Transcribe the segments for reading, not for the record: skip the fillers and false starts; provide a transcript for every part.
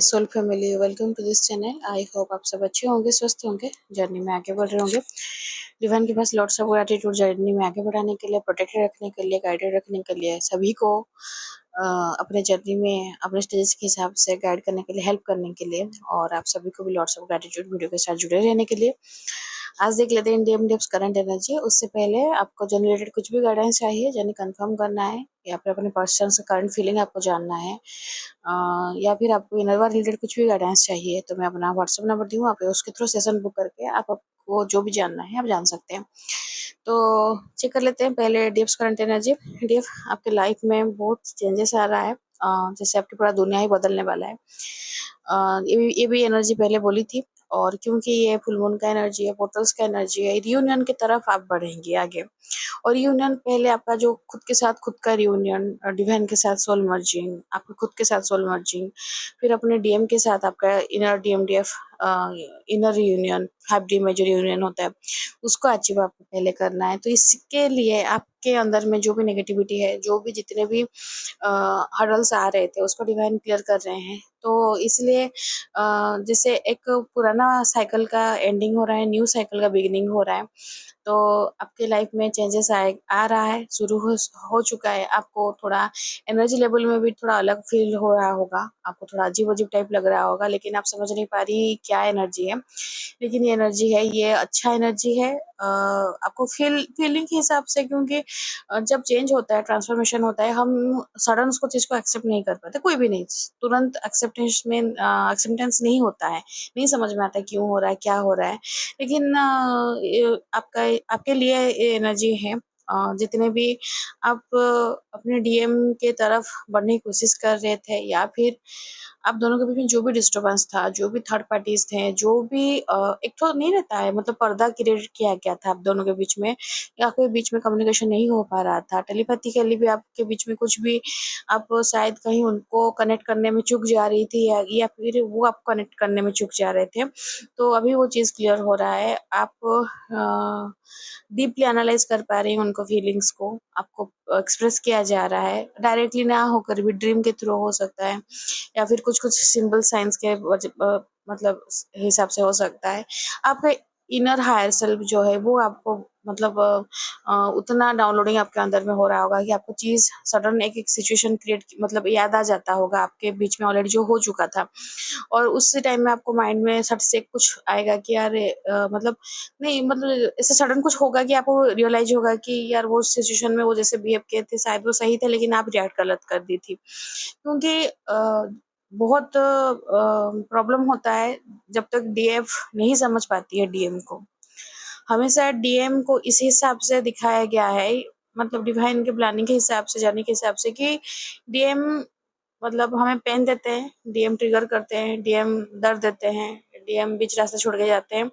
Soul family, welcome to this channel. I hope आप सब अच्छे होंगे, स्वस्थ होंगे, जर्नी में आगे बढ़ रहे होंगे। डिवाइन के पास लॉट्स ऑफ ग्रैटिट्यूड, जर्नी में आगे बढ़ाने के लिए, प्रोटेक्टेड रखने के लिए, गाइडेड रखने के लिए, सभी को अपने जर्नी में अपने स्टेज के हिसाब से गाइड करने के लिए, हेल्प करने के लिए, और आप सभी को भी लॉट्स ऑफ ग्रैटिट्यूड वीडियो के साथ जुड़े रहने के लिए। आज देख लेते हैं इंडियन डेप्स करंट एनर्जी। उससे पहले आपको जर्नी रिलेटेड कुछ भी गाइडेंस चाहिए, जर्नी कंफर्म करना है, या फिर अपने पर्सन से करंट फीलिंग आपको जानना है, या फिर आपको इनर वर्ल्ड रिलेटेड कुछ भी गाइडेंस चाहिए, तो मैं अपना व्हाट्सएप नंबर दी हूँ, आप उसके थ्रू सेशन बुक करके आपको जो भी जानना है आप जान सकते हैं। तो चेक कर लेते हैं पहले डीएफ करंट एनर्जी। डीएफ, आपके लाइफ में बहुत चेंजेस आ रहा है, जैसे आपकी पूरा दुनिया ही बदलने वाला है। ये भी एनर्जी पहले बोली थी, और क्योंकि ये फुल मून का एनर्जी है, पोर्टल्स का एनर्जी है, रियूनियन की तरफ आप बढ़ेंगे आगे। और रियूनियन पहले आपका जो खुद के साथ खुद का रियूनियन, डिवाइन के साथ सोल मर्जिंग, आपके खुद के साथ सोल मर्जिंग, फिर अपने डीएम के साथ आपका इनर डीएमडीएफ, इनर रियूनियन, 5D में जो रियूनियन होता है उसको अचीव आपको पहले करना है। तो इसके लिए आपके अंदर में जो भी नेगेटिविटी है, जो भी जितने भी हर्डल्स आ रहे थे, उसको डिवाइन क्लियर कर रहे हैं। तो इसलिए जैसे एक पुराना साइकिल का एंडिंग हो रहा है, न्यू साइकिल का बिगिनिंग हो रहा है। तो आपके लाइफ में चेंजेस आ रहा है, शुरू हो चुका है। आपको थोड़ा एनर्जी लेवल में भी थोड़ा अलग फील हो रहा होगा, आपको थोड़ा अजीब अजीब टाइप लग रहा होगा, लेकिन आप समझ नहीं पा रही क्या एनर्जी है। लेकिन ये एनर्जी है, ये अच्छा एनर्जी है। आपको फीलिंग के हिसाब से, क्योंकि जब चेंज होता है, ट्रांसफॉर्मेशन होता है, हम सडन उसको चीज़ को एक्सेप्ट नहीं कर पाते, कोई भी नहीं तुरंत एक्सेप्टेंस नहीं होता है, नहीं समझ में आता क्यों हो रहा है, क्या हो रहा है। लेकिन आपका आपके लिए ये एनर्जी है। जितने भी आप अपने डीएम के तरफ बढ़ने की कोशिश कर रहे थे, या फिर आप दोनों के बीच में जो भी डिस्टर्बेंस था, जो भी थर्ड पार्टीज थे, जो भी एक तो नहीं रहता है, मतलब पर्दा क्रिएट किया गया था आप दोनों के बीच में, या आपके बीच में कम्युनिकेशन नहीं हो पा रहा था, टेलीपैथिकली भी आपके बीच में कुछ भी, आप शायद कहीं उनको कनेक्ट करने में चूक जा रही थी, या फिर वो आपको कनेक्ट करने में चूक जा रहे थे। तो अभी वो चीज़ क्लियर हो रहा है, आप डीपली एनालाइज कर पा रही हैं उनको, फीलिंग्स को आपको एक्सप्रेस किया जा रहा है, डायरेक्टली ना होकर भी ड्रीम के थ्रू हो सकता है, या फिर कुछ कुछ सिंबल साइंस के मतलब हिसाब से हो सकता है। आपका इनर हायर सेल्फ जो है वो आपको मतलब उतना डाउनलोडिंग आपके अंदर में हो रहा होगा कि आपको चीज़ सडन एक एक सिचुएशन क्रिएट मतलब याद आ जाता होगा आपके बीच में ऑलरेडी जो हो चुका था, और उसी टाइम में आपको माइंड में सट से कुछ आएगा कि यार मतलब नहीं, मतलब ऐसे सडन कुछ होगा कि आपको रियलाइज होगा कि यार वो सिचुएशन में वो जैसे बिहेव किए थे शायद वो सही थे, लेकिन आप रिएक्ट गलत कर दी थी। क्योंकि बहुत प्रॉब्लम होता है जब तक डीएफ नहीं समझ पाती है डीएम को। हमेशा डीएम को इस हिसाब से दिखाया गया है, मतलब डिवाइन के प्लानिंग के हिसाब से, जाने के हिसाब से, कि डीएम मतलब हमें पेन देते हैं, डीएम ट्रिगर करते हैं, डीएम दर्द देते हैं, डीएम बीच रास्ते छोड़ के जाते हैं,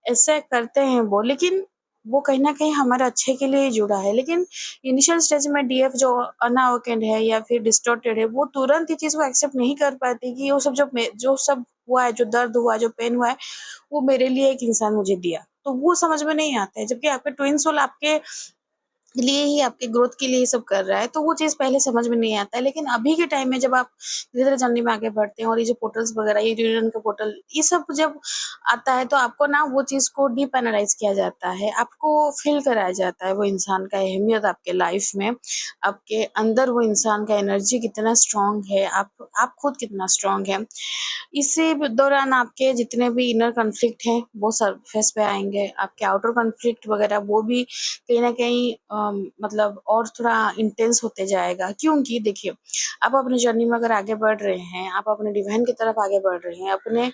ऐसे करते हैं वो, लेकिन वो कहीं न कहीं हमारे अच्छे के लिए ही जुड़ा है। लेकिन इनिशियल स्टेज में डीएफ जो अनअवेकेंड है या फिर डिस्टॉर्टेड है, वो तुरंत ये चीज़ को एक्सेप्ट नहीं कर पाती कि वो सब जो सब हुआ है, जो दर्द हुआ है, जो पेन हुआ है, वो मेरे लिए एक इंसान मुझे दिया। तो वो समझ में नहीं आता है, जबकि आपके ट्विन सोल आपके लिए ही, आपके ग्रोथ के लिए ही सब कर रहा है, तो वो चीज़ पहले समझ में नहीं आता है। लेकिन अभी के टाइम में जब आप धीरे-धीरे जर्नी में आगे बढ़ते हैं, और ये जो पोर्टल्स वगैरह, ये यूनियन का पोर्टल, ये सब जब आता है, तो आपको ना वो चीज़ को डीप एनालाइज़ किया जाता है, आपको फ़ील कराया जाता है वो इंसान का अहमियत आपके लाइफ़ में, आपके अंदर वो इंसान का एनर्जी कितना स्ट्रॉन्ग है, आप खुद कितना स्ट्रॉन्ग है। इसी दौरान आपके जितने भी इनर कॉन्फ्लिक्ट हैं, वो सरफेस पे आएँगे, आपके आउटर कॉन्फ्लिक्ट वगैरह वो भी कहीं न कहीं मतलब और थोड़ा इंटेंस होते जाएगा। क्योंकि देखिए, आप अपनी जर्नी में अगर आगे बढ़ रहे हैं, आप अपने डिवाइन की तरफ आगे बढ़ रहे हैं, अपने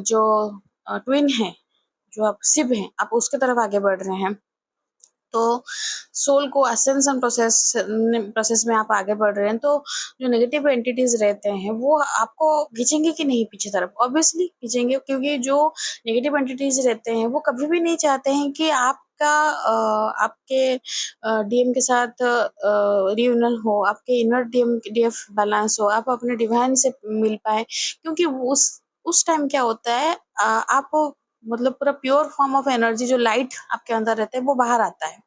जो ट्विन हैं, जो आप शिव हैं, आप उसकी तरफ आगे बढ़ रहे हैं, तो सोल को असेंशन प्रोसेस में आप आगे बढ़ रहे हैं, तो जो नेगेटिव एंटिटीज रहते हैं वो आपको खींचेंगे कि नहीं पीछे तरफ, ऑब्वियसली खींचेंगे, क्योंकि जो नेगेटिव एंटिटीज रहते हैं वो कभी भी नहीं चाहते हैं कि आपके डीएम के साथ रियूनल हो, आपके इनर डीएम डीएफ बैलेंस हो, आप अपने डिवाइन से मिल पाए। क्योंकि उस टाइम क्या होता है, आप मतलब पूरा प्योर फॉर्म ऑफ एनर्जी जो लाइट आपके अंदर रहता है वो बाहर आता है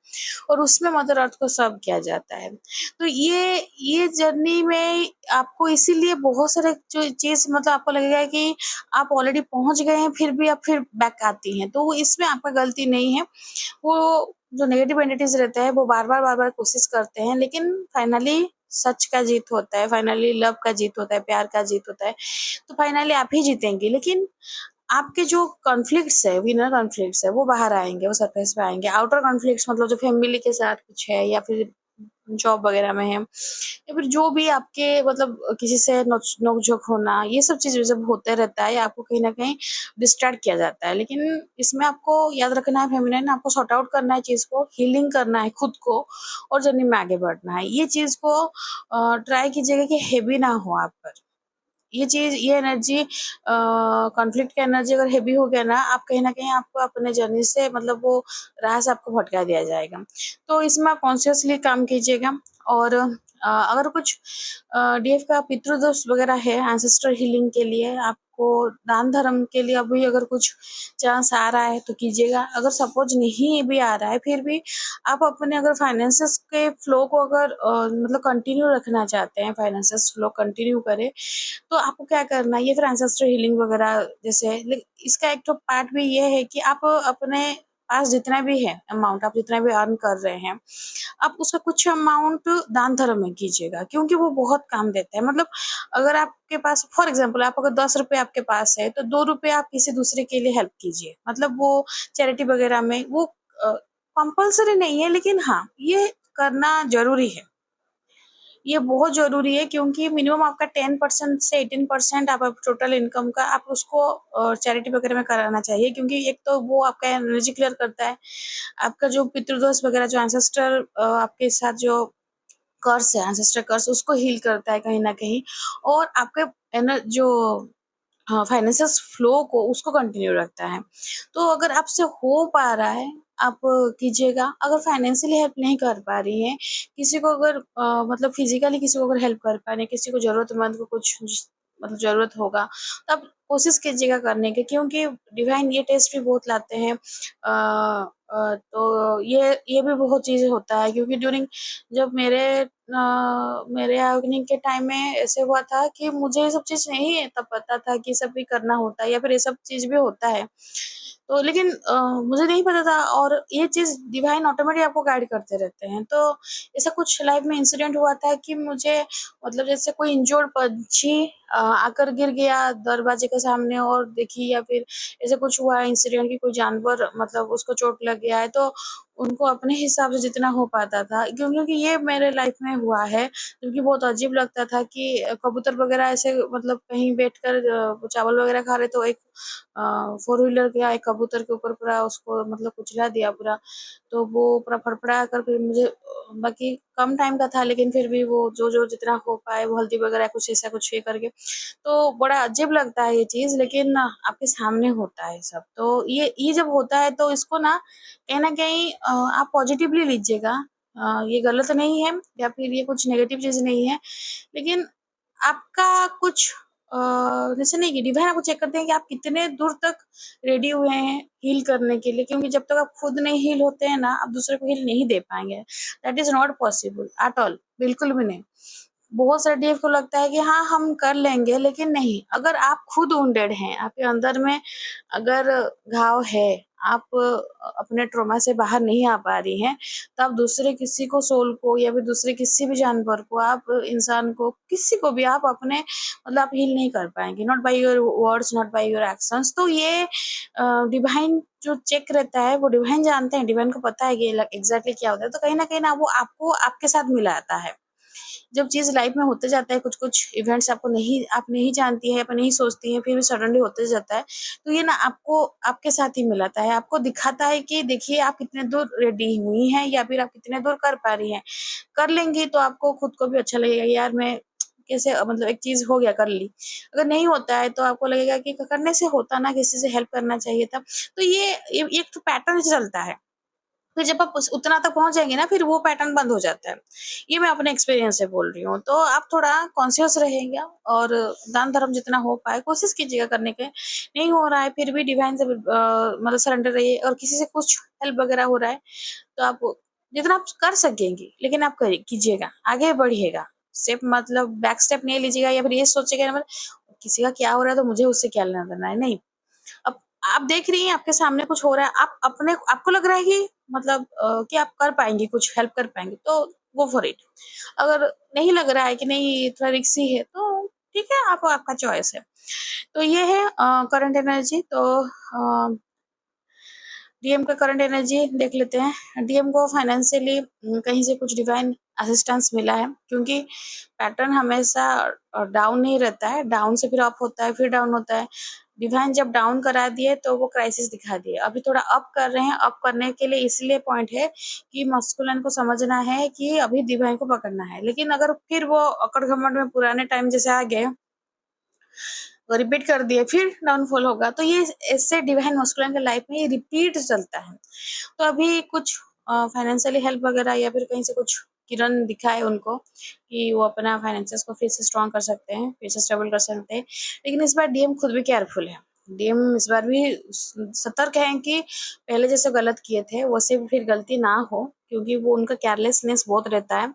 और उसमें मदर अर्थ को सर्व किया जाता है। तो ये जर्नी में आपको इसीलिए बहुत सारे जो चीज मतलब आपको लगेगा कि आप ऑलरेडी पहुंच गए हैं फिर भी आप फिर बैक आती हैं, तो इसमें आपका गलती नहीं है। वो जो नेगेटिव एंटिटीज रहते हैं वो बार बार कोशिश करते हैं, लेकिन फाइनली सच का जीत होता है, फाइनली लव का जीत होता है, प्यार का जीत होता है। तो फाइनली आप ही जीतेंगे, लेकिन आपके जो कॉन्फ्लिक्ट्स है, विनर कॉन्फ्लिक्ट्स है, वो बाहर आएंगे, वो सरफेस पे आएंगे। आउटर कॉन्फ्लिक्ट्स मतलब जो फैमिली के साथ कुछ है या फिर जॉब वगैरह में है या फिर जो भी आपके मतलब किसी से नोक-झोंक होना, ये सब चीज़ें जब होते रहता है, आपको कहीं न कहीं डिस्ट्रैक्ट किया जाता है। लेकिन इसमें आपको याद रखना है, फेमिनिन आपको सॉर्ट आउट करना है चीज़ को, हीलिंग करना है खुद को और जर्नी में आगे बढ़ना है। ये चीज़ को ट्राई कीजिएगा कि हेवी ना हो आप पर। ये चीज़, ये एनर्जी कॉन्फ्लिक्ट की एनर्जी अगर हेवी हो गया ना, आप कहीं न कहीं आपको अपने जर्नी से मतलब वो राह से आपको भटका दिया जाएगा। तो इसमें आप कॉन्शियसली काम कीजिएगा और अगर कुछ डीएफ का पितृदोष वगैरह है एंसेस्टर हीलिंग के लिए, आपको दान धर्म के लिए अभी अगर कुछ चांस आ रहा है तो कीजिएगा। अगर सपोज नहीं भी आ रहा है फिर भी आप अपने अगर फाइनेंसेस के फ्लो को अगर मतलब कंटिन्यू रखना चाहते हैं, फाइनेंसेस फ्लो कंटिन्यू करें, तो आपको क्या करना है, ये फिर एंसेस्टर हीलिंग वगैरह जैसे इसका एक तो पार्ट भी ये है कि आप अपने पास जितना भी है अमाउंट, आप जितना भी अर्न कर रहे हैं, आप उसका कुछ अमाउंट दान धर्म में कीजिएगा, क्योंकि वो बहुत काम देता है। मतलब अगर आपके पास फॉर एग्जांपल आप अगर 10 रुपए आपके पास है तो 2 रुपए आप किसी दूसरे के लिए हेल्प कीजिए, मतलब वो चैरिटी वगैरह में वो कंपल्सरी नहीं है, लेकिन हाँ ये करना जरूरी है। ये बहुत ज़रूरी है क्योंकि मिनिमम आपका 10% से 18% आप टोटल इनकम का आप उसको चैरिटी वगैरह में कराना चाहिए, क्योंकि एक तो वो आपका एनर्जी क्लियर करता है, आपका जो पितृदोष वगैरह जो एंसेस्टर आपके साथ जो कर्स है, एंसेस्टर कर्स उसको हील करता है कहीं न कहीं, और आपके जो हाँ, फाइनेंशियल फ्लो को उसको कंटिन्यू रखता है। तो अगर आपसे हो पा रहा है, आप कीजिएगा। अगर फाइनेंशियली हेल्प नहीं कर पा रही हैं, किसी को अगर मतलब फिज़िकली किसी को अगर हेल्प कर पा रही हैं, किसी को ज़रूरतमंद को कुछ मतलब ज़रूरत होगा, तो आप कोशिश कीजिएगा करने की, क्योंकि डिवाइन ये टेस्ट भी बहुत लाते हैं। तो ये भी बहुत चीज़ें होता है, क्योंकि ड्यूरिंग जब मेरे अवेकनिंग के टाइम में ऐसे हुआ था कि मुझे ये सब चीज़ नहीं तब पता था कि ये सब भी करना होता है या फिर ये सब चीज़ भी होता है। तो लेकिन मुझे नहीं पता था, और ये चीज़ डिवाइन ऑटोमेटिक आपको गाइड करते रहते हैं। तो ऐसा कुछ लाइफ में इंसिडेंट हुआ था कि मुझे मतलब जैसे कोई इंजर्ड पंछी आकर गिर गया दरवाजे के सामने, और देखिए या फिर ऐसे कुछ हुआ इंसिडेंट कि कोई जानवर मतलब उसको चोट लग गया है, तो उनको अपने हिसाब से जितना हो पाता था, क्योंकि ये मेरे लाइफ में हुआ है, क्योंकि बहुत अजीब लगता था कि कबूतर वगैरह ऐसे मतलब कहीं बैठकर चावल वगैरह खा रहे, तो एक फोर व्हीलर गया एक कबूतर के ऊपर पूरा उसको मतलब कुचला दिया पूरा। तो वो पूरा फड़फड़ा कर फिर मुझे बाकी कम टाइम का था, लेकिन फिर भी वो जो जितना हो पाए वो हल्दी वगैरह कुछ ऐसा कुछ ये करके, तो बड़ा अजीब लगता है ये चीज़, लेकिन आपके सामने होता है सब। तो ये जब होता है तो इसको ना कहीं न कहीं आप पॉजिटिवली लीजिएगा। ये गलत नहीं है या फिर ये कुछ नेगेटिव चीज़ नहीं है, लेकिन आपका कुछ जैसे नहीं कि डिवाइन आपको चेक करते हैं कि आप कितने दूर तक रेडी हुए हैं हील करने के लिए, क्योंकि जब तक आप खुद नहीं हील होते हैं ना, आप दूसरे को हील नहीं दे पाएँगे। That is not possible at all, बिल्कुल भी नहीं। बहुत सारे डीएफ को लगता है कि हाँ, हम कर लेंगे, लेकिन नहीं। अगर आप खुद वुंडेड हैं, आपके अंदर में अगर घाव है, आप अपने ट्रॉमा से बाहर नहीं आ पा रही हैं, तो आप दूसरे किसी को सोल को या फिर दूसरे किसी भी जानवर को, आप इंसान को, किसी को भी आप अपने मतलब आप हील नहीं कर पाएँगे, not by your words, not by your actions. तो ये डिवाइन जो चेक रहता है, वो डिवाइन जानते हैं, डिवाइन को पता है कि एग्ज़ैक्टली क्या होता है। तो कहीं न कहीं ना वो आपको आपके साथ मिलाता है। जब चीज़ लाइफ में होते जाता है, कुछ-कुछ इवेंट्स आप नहीं जानती हैं, आप नहीं सोचती हैं, फिर भी सडनली होते जाता है, तो ये ना आपको आपके साथ ही मिलाता है, आपको दिखाता है कि देखिए आप कितने दूर रेडी हुई हैं या फिर आप कितने दूर कर पा रही हैं। कर लेंगी तो आपको खुद को भी अच्छा लगेगा, यार मैं कैसे मतलब एक चीज़ हो गया कर ली। अगर नहीं होता है तो आपको लगेगा कि करने से होता ना, किसी से हेल्प करना चाहिए था। तो ये एक तो पैटर्न चलता है। फिर जब आप उतना तक पहुंच जाएंगे ना, फिर वो पैटर्न बंद हो जाता है। ये मैं अपने एक्सपीरियंस से बोल रही हूँ। तो आप थोड़ा कॉन्शियस रहेंगे और दान धर्म जितना हो पाए कोशिश कीजिएगा करने के। नहीं हो रहा है फिर भी डिवाइन से मतलब सरेंडर रहिए, और किसी से कुछ हेल्प वगैरह हो रहा है तो आप जितना आप कर सकेंगे, लेकिन आप कीजिएगा, आगे बढ़िएगा। स्टेप मतलब बैक स्टेप नहीं लीजिएगा, या फिर ये सोचिएगा मतलब किसी का क्या हो रहा है तो मुझे उससे क्या लेना देना है, नहीं। अब आप देख रही हैं आपके सामने कुछ हो रहा है, आप अपने आपको लग रहा है कि मतलब कि आप कर पाएंगी, कुछ हेल्प कर पाएंगे, तो गो फॉर इट। अगर नहीं लग रहा है कि नहीं थोड़ा रिस्की है तो ठीक है, आप आपका चॉइस है। तो ये है करंट एनर्जी। तो डीएम का करंट एनर्जी देख लेते हैं। डीएम को फाइनेंशियली कहीं से कुछ डिवाइन असिस्टेंस मिला है, क्योंकि पैटर्न हमेशा डाउन नहीं रहता है, डाउन से फिर अप होता है, फिर डाउन होता है। डिवाइन जब डाउन करा दिए तो वो क्राइसिस दिखा दिए, अभी थोड़ा अप कर रहे हैं। अप करने के लिए इसलिए पॉइंट है कि मस्कुलिन को समझना है कि अभी डिवाइन को पकड़ना है, लेकिन अगर फिर वो अकड़ घमंड में पुराने टाइम जैसे आ गए, रिपीट कर दिए, फिर डाउनफॉल होगा। तो ये इससे डिवाइन मस्कुलिन के लाइफ में ये रिपीट चलता है। तो अभी कुछ फाइनेंशियली हेल्प वगैरह या फिर कहीं से कुछ किरण दिखाए उनको कि वो अपना फाइनेंसेस को फिर से स्ट्रॉन्ग कर सकते हैं, फिर से स्टेबल कर सकते हैं। लेकिन इस बार डीएम खुद भी केयरफुल है। डीएम इस बार भी सतर्क हैं कि पहले जैसे गलत किए थे वैसे भी फिर गलती ना हो, क्योंकि वो उनका केयरलेसनेस बहुत रहता है,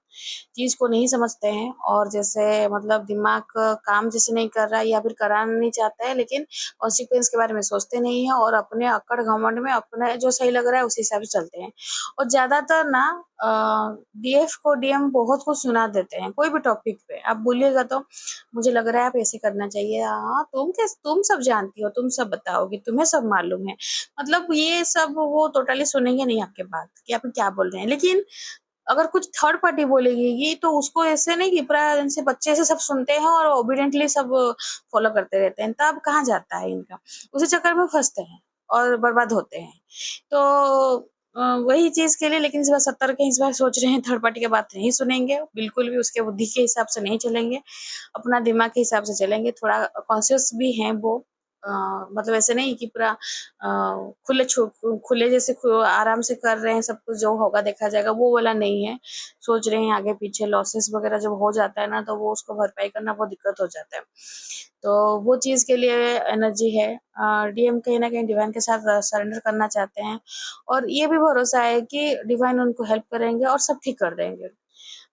चीज को नहीं समझते हैं। और जैसे मतलब दिमाग काम जैसे नहीं कर रहा है या फिर कराना नहीं चाहता है, लेकिन कॉन्सिक्वेंस के बारे में सोचते नहीं है, और अपने अक्कड़ घमंड में अपने जो सही लग रहा है उसी हिसाब से चलते हैं। और ज्यादातर ना डीएफ को डीएम बहुत कुछ सुना देते हैं, कोई भी टॉपिक पे आप बोलिएगा तो मुझे लग रहा है आप ऐसे करना चाहिए। हाँ तुम सब जानती हो, तुम सब बताओगी, तुम्हें सब मालूम है, मतलब ये सब वो टोटली सुनेंगे नहीं आपके बात कि आप क्या बोल रहे हैं। लेकिन अगर कुछ थर्ड पार्टी बोलेगी तो उसको ऐसे नहीं कि पूरा इनसे बच्चे से सब सुनते हैं और ओबिडेंटली सब फॉलो करते रहते हैं, तब कहाँ जाता है इनका, उसी चक्कर में फंसते हैं और बर्बाद होते हैं। तो वही चीज के लिए लेकिन इस बार सतर्क है, इस बार सोच रहे हैं थर्ड पार्टी की बात नहीं सुनेंगे बिल्कुल भी, उसके बुद्धि के हिसाब से नहीं चलेंगे, अपना दिमाग के हिसाब से चलेंगे। थोड़ा कॉन्शियस भी हैं वो, मतलब ऐसे नहीं कि पूरा खुले जैसे आराम से कर रहे हैं, सब कुछ जो होगा देखा जाएगा, वो वाला नहीं है। सोच रहे हैं आगे पीछे लॉसेस वगैरह जब हो जाता है ना, तो वो उसको भरपाई करना बहुत दिक्कत हो जाता है। तो वो चीज के लिए एनर्जी है। डीएम कहीं ना कहीं डिवाइन के साथ सरेंडर करना चाहते हैं, और ये भी भरोसा है कि डिवाइन उनको हेल्प करेंगे और सब ठीक कर देंगे,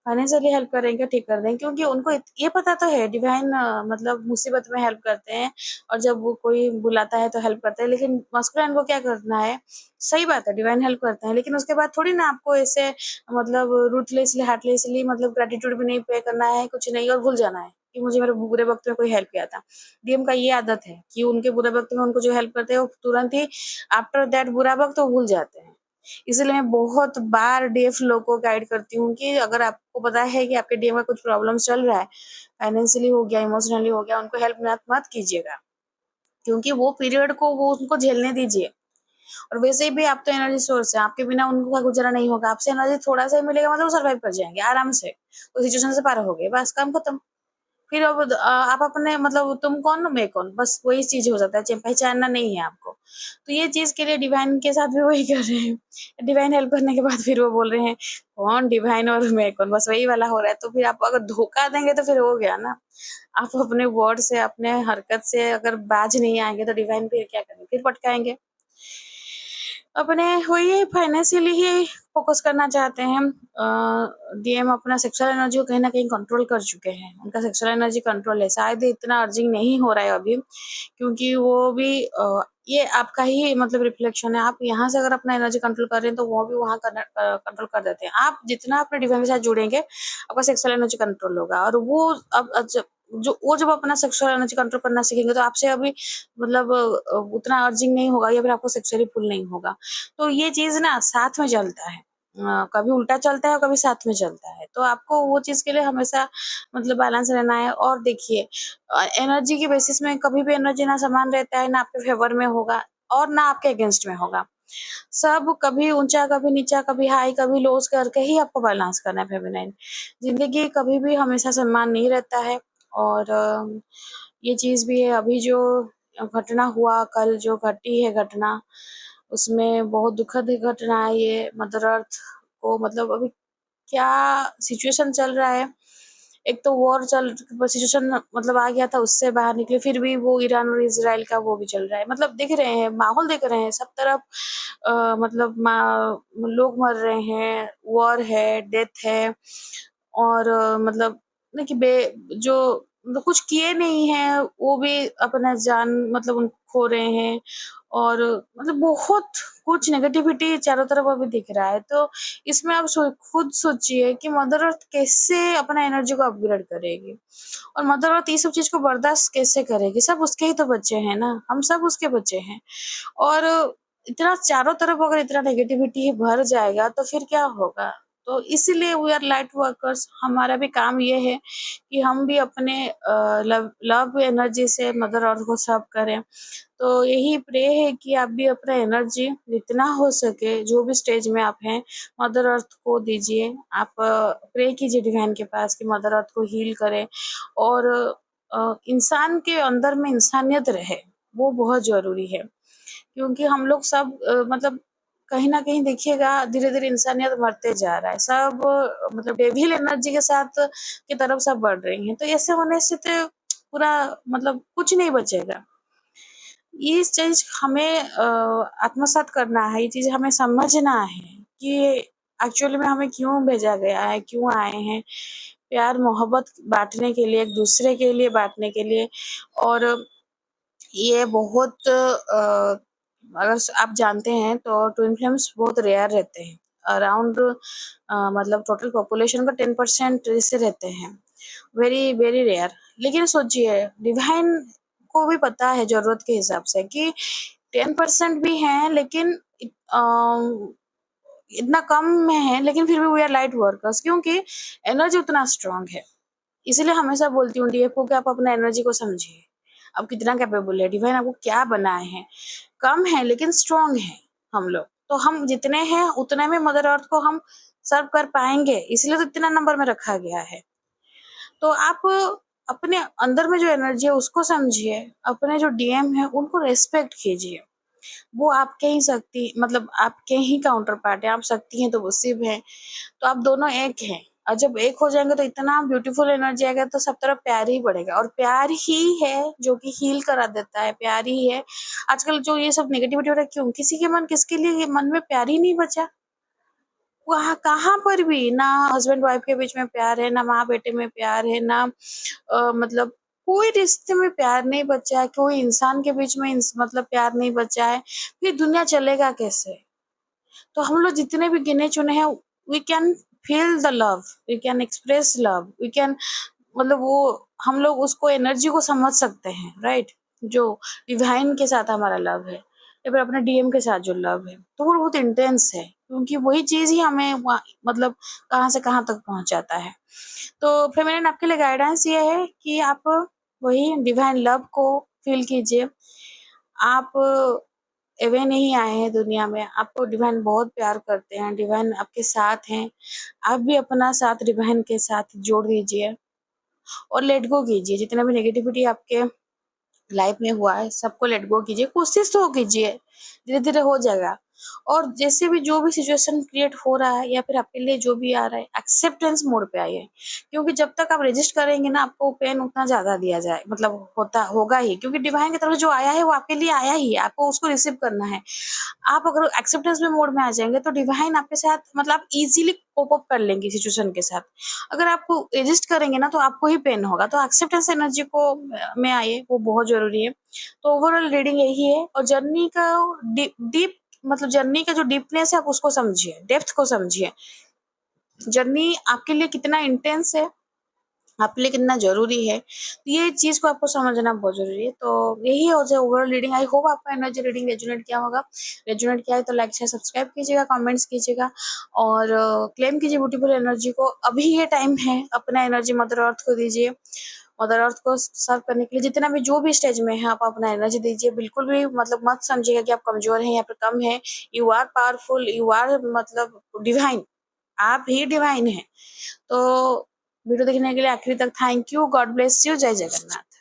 फाइनेंशियली हेल्प करेंगे, ठीक कर देंगे, क्योंकि उनको ये पता तो है डिवाइन मतलब मुसीबत में हेल्प करते हैं, और जब वो कोई बुलाता है तो हेल्प करते हैं। लेकिन मस्कुलिन को क्या करना है, सही बात है डिवाइन हेल्प करते हैं, लेकिन उसके बाद थोड़ी ना आपको ऐसे मतलब रूथलेसली हार्टलेसली मतलब ग्रेटिट्यूड भी नहीं पे करना है, कुछ नहीं, और भूल जाना है कि मुझे मेरे बुरे वक्त में कोई हेल्प किया था। डीएम का ये आदत है कि उनके बुरे वक्त में उनको जो हेल्प करते हैं वो तुरंत ही आफ्टर दैट बुरा वक्त वो भूल जाते हैं। इसलिए मैं बहुत बार डीएफ लोग को गाइड करती हूँ कि अगर आपको पता है कि आपके डीएम में कुछ प्रॉब्लम चल रहा है, फाइनेंशियली हो गया, इमोशनली हो गया, उनको हेल्प मत कीजिएगा, क्योंकि वो पीरियड को वो उनको झेलने दीजिए। और वैसे भी आप तो एनर्जी सोर्स है, आपके बिना उनका गुजारा नहीं होगा, आपसे एनर्जी थोड़ा सा ही मिलेगा मतलब वो सर्वाइव कर जाएंगे आराम से, उस सिचुएशन से पार हो गए, बस काम खत्म। फिर अब आप अपने मतलब तुम कौन मैं कौन, बस वही चीज हो जाता है, पहचानना नहीं है आपको। तो ये चीज के लिए डिवाइन के साथ भी वही कर रहे हैं। डिवाइन हेल्प करने के बाद फिर वो बोल रहे हैं कौन डिवाइन और मैं कौन, बस वही वाला हो रहा है। तो फिर आप अगर धोखा देंगे तो फिर हो गया ना। आप अपने वर्ड से अपने हरकत से अगर बाज नहीं आएंगे तो डिवाइन फिर क्या करेंगे, फिर पटकाएंगे। अपने वही फाइनेंशियली ही फोकस करना चाहते हैं। डीएम अपना सेक्सुअल एनर्जी को कहीं ना कहीं कंट्रोल कर चुके हैं, उनका सेक्सुअल एनर्जी कंट्रोल है, शायद इतना अर्जिंग नहीं हो रहा है अभी, क्योंकि वो भी ये आपका ही मतलब रिफ्लेक्शन है। आप यहाँ से अगर अपना एनर्जी कंट्रोल कर रहे हैं तो वो भी वहाँ कंट्रोल कर देते हैं। आप जितना अपने डिवाइन के साथ जुड़ेंगे आपका सेक्सुअल एनर्जी कंट्रोल होगा, और वो अब जब अपना सेक्सुअल एनर्जी कंट्रोल करना सीखेंगे तो आपसे अभी मतलब उतना अर्जिंग नहीं होगा, या फिर आपको सेक्सुअली पुल नहीं होगा। तो ये चीज ना साथ में चलता है, कभी उल्टा चलता है और कभी साथ में चलता है। तो आपको वो चीज के लिए हमेशा मतलब बैलेंस रहना है। और देखिए एनर्जी की बेसिस में कभी भी एनर्जी ना समान रहता है, ना आपके फेवर में होगा और ना आपके अगेंस्ट में होगा। सब कभी ऊंचा कभी नीचा, कभी हाई कभी लोस करके ही आपको बैलेंस करना है फेमिनाइन। जिंदगी कभी भी हमेशा सम्मान नहीं रहता है। और ये चीज भी है, अभी जो घटना हुआ, कल जो घटी है घटना, उसमें बहुत दुखद घटना है ये। मदर अर्थ को मतलब अभी क्या सिचुएशन चल रहा है, एक तो वॉर चल सिचुएशन मतलब आ गया था, उससे बाहर निकले, फिर भी वो ईरान और इजराइल का वो भी चल रहा है। मतलब देख रहे हैं, माहौल देख रहे हैं सब तरफ, मतलब लोग मर रहे हैं, वॉर है, डेथ है, और मतलब ना कि जो मतलब कुछ किए नहीं है वो भी अपना जान मतलब खो रहे हैं, और मतलब बहुत कुछ नेगेटिविटी चारों तरफ अभी दिख रहा है। तो इसमें आप खुद सोचिए कि मदर अर्थ कैसे अपना एनर्जी को अपग्रेड करेगी, और मदर अर्थ ये सब चीज को बर्दाश्त कैसे करेगी। सब उसके ही तो बच्चे हैं ना, हम सब उसके बच्चे हैं। और इतना चारों तरफ अगर इतना नेगेटिविटी भर जाएगा तो फिर क्या होगा। तो इसीलिए वी आर लाइट वर्कर्स, हमारा भी काम ये है कि हम भी अपने लव एनर्जी से मदर अर्थ को सर्व करें। तो यही प्रे है कि आप भी अपना एनर्जी जितना हो सके, जो भी स्टेज में आप हैं, मदर अर्थ को दीजिए। आप प्रे कीजिए डिवाइन के पास कि मदर अर्थ को हील करे, और इंसान के अंदर में इंसानियत रहे, वो बहुत जरूरी है। क्योंकि हम लोग सब मतलब कहीं ना कहीं देखिएगा धीरे धीरे इंसानियत मरते जा रहा है, सब मतलब डेविल एनर्जी के साथ की तरफ सब बढ़ रही हैं। तो ऐसे होने से तो पूरा मतलब कुछ नहीं बचेगा। ये चीज हमें आत्मसात करना है, ये चीज हमें समझना है कि एक्चुअली में हमें क्यों भेजा गया है, क्यों आए हैं। प्यार मोहब्बत बांटने के लिए, एक दूसरे के लिए बांटने के लिए। और ये बहुत अगर आप जानते हैं तो ट्विन फ्लेम्स बहुत रेयर रहते हैं। अराउंड मतलब टोटल पॉपुलेशन का 10% ऐसे रहते हैं, वेरी वेरी रेयर। लेकिन सोचिए डिवाइन को भी पता है जरूरत के हिसाब से कि 10% भी हैं, लेकिन इतना कम में है, लेकिन फिर भी वी आर लाइट वर्कर्स, क्योंकि एनर्जी उतना स्ट्रांग है। इसलिए हमेशा बोलती हूँ डीएफ को कि आप अपना एनर्जी को समझिए, आप कितना कैपेबल है, डिवाइन आपको क्या बनाए हैं। कम है लेकिन स्ट्रांग है हम लोग, तो हम जितने हैं उतने में मदर अर्थ को हम सर्व कर पाएंगे, इसलिए तो इतना नंबर में रखा गया है। तो आप अपने अंदर में जो एनर्जी है उसको समझिए, अपने जो डीएम है उनको रेस्पेक्ट कीजिए। वो आपके ही शक्ति मतलब आपके ही काउंटर पार्ट है, आप शक्ति हैं तो वो शिव है, तो आप दोनों एक हैं। और जब एक हो जाएंगे तो इतना ब्यूटीफुल एनर्जी आएगा, तो सब तरफ प्यार ही बढ़ेगा, और प्यार ही है जो कि हील करा देता है, प्यार ही है। आजकल जो ये सब नेगेटिविटी हो रहा है, क्यों किसी के मन किसके लिए ये मन में प्यार ही नहीं बचा। वहाँ कहाँ पर भी ना हस्बैंड वाइफ के बीच में प्यार है, ना माँ बेटे में प्यार है, ना मतलब कोई रिश्ते में प्यार नहीं बचा है, कोई इंसान के बीच में मतलब प्यार नहीं बचा है। फिर दुनिया चलेगा कैसे। तो हम लोग जितने भी गिने चुने हैं, we can feel the love, we can express love, we can मतलब वो हम लोग उसको एनर्जी को समझ सकते हैं, राइट। जो डिवाइन के साथ हमारा लव है या फिर अपने डीएम के साथ जो लव है, तो वो बहुत इंटेंस है, क्योंकि वही चीज ही हमें मतलब कहाँ से कहाँ तक पहुंचाता है। तो फेमिनिन आपके लिए गाइडेंस ये है कि आप वही डिवाइन लव को फील कीजिए। आप एवे नहीं आए हैं दुनिया में, आपको डिवाइन बहुत प्यार करते हैं, डिवाइन आपके साथ हैं। आप भी अपना साथ डिवाइन के साथ जोड़ दीजिए, और लेट गो कीजिए। जितना भी नेगेटिविटी आपके लाइफ में हुआ है सबको लेट गो कीजिए, कोशिश तो कीजिए, धीरे धीरे हो जाएगा। और जैसे भी जो भी सिचुएशन क्रिएट हो रहा है या फिर आपके लिए जो भी आ रहा है, एक्सेप्टेंस मोड पे आइए। क्योंकि जब तक आप रजिस्ट करेंगे ना, आपको पेन उतना ज्यादा दिया जाए मतलब होता होगा ही, क्योंकि डिवाइन की तरफ जो आया है वो आपके लिए आया ही है, आपको उसको रिसीव करना है। आप अगर एक्सेप्टेंस में मोड में आ जाएंगे तो डिवाइन आपके साथ मतलब आप इजीली कोप अप कर लेंगे सिचुएशन के साथ। अगर आपको रजिस्ट करेंगे ना तो आपको ही पेन होगा। तो एक्सेप्टेंस एनर्जी को में आइए, वो बहुत जरूरी है। तो ओवरऑल रीडिंग यही है, और जर्नी का डीप मतलब जर्नी का जो डीपनेस है आप उसको समझिए, डेप्थ को समझिए। जर्नी आपके लिए कितना इंटेंस है, आपके लिए कितना जरूरी है, तो ये चीज को आपको समझना बहुत जरूरी है। तो यही हो जाए ओवरऑल रीडिंग। आई होप आपका एनर्जी रीडिंग रेजोनेट किया होगा। रेजोनेट किया है तो लाइक शेयर सब्सक्राइब कीजिएगा, कमेंट्स कीजिएगा, और क्लेम कीजिए ब्यूटीफुल एनर्जी को। अभी ये टाइम है, अपना एनर्जी मदर अर्थ को दीजिए। मदर अर्थ को सर्व करने के लिए जितना भी जो भी स्टेज में है, आप अपना एनर्जी दीजिए। बिल्कुल भी मतलब मत समझिएगा कि आप कमजोर हैं या फिर कम है। You are powerful, you are मतलब डिवाइन, आप ही डिवाइन है। तो वीडियो देखने के लिए आखिरी तक thank you. God bless you. जय जगन्नाथ।